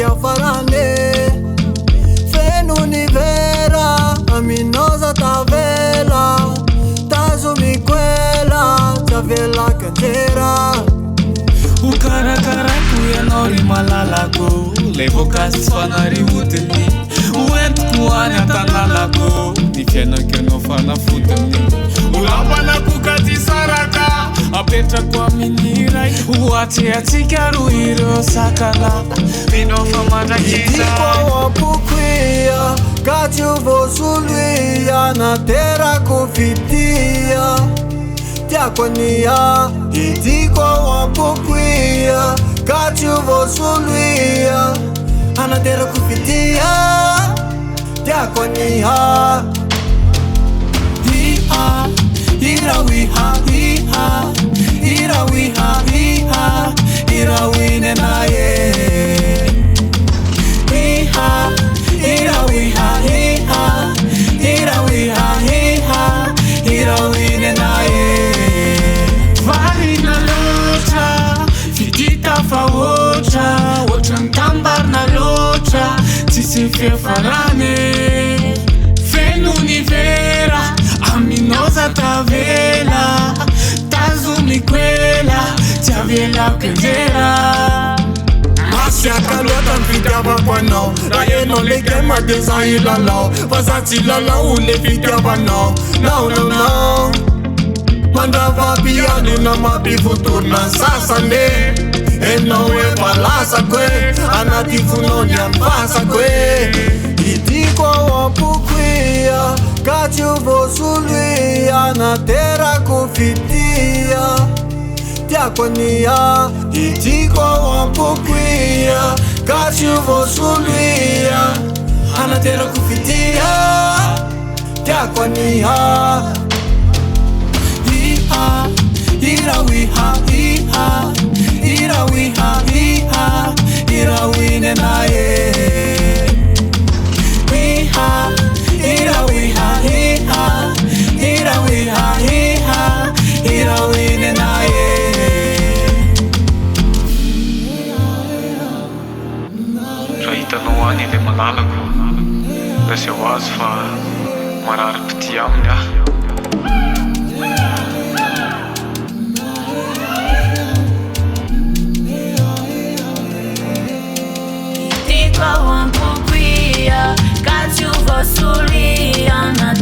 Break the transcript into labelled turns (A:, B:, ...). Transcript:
A: vitia farane fenuni vera aminosa tavela tazumikwela tavela kantera
B: ukarakaraku yanori malalako levokas fanari utini uentku anatanalako ni fianakeno fanafutini ulambana kukati saraka apetra kwa minirai uache atikaruhiro sakala minofa matakiza
A: Itiko wapukwia kachuvosuluia na tera kufitia tiakonia itiko wapukwia kachuvosuluia ana tera kufitia tiakonia
B: Iha, irawiha, iha, irawiha, iha, irawine naye. Iha, irawiha, iha, irawiha, iha, irawine naye. Varina locha, fitita fawocha, wotrantambar na locha, tisifie farane. Fenunivera, aminosa tavela, tazumikwela, tavela kendera.
A: Asiakalota mfitiava kwano Rayeno legema deza ilalo Vasati lalo ule fitiava no No no no Mandava piani na mabifutuna sasa ne Enowe palasa kwe Anatifunonya mpasa kwe Itiko wapukwia Kachuvosuluia na tera kufitia tiakonia itiko wapukwia kachuvosuluia anatera kufitia tiakonia
B: Iha, irawiha, iha, irawiha, iha, irawine naye. Iha, irawiha, iha, irawiha, iha, irawine naye.
C: Rahita no ani le malalako Lase ho azy fa marary piti aminy ah
D: Itiko wapukwia kachuvosuluia na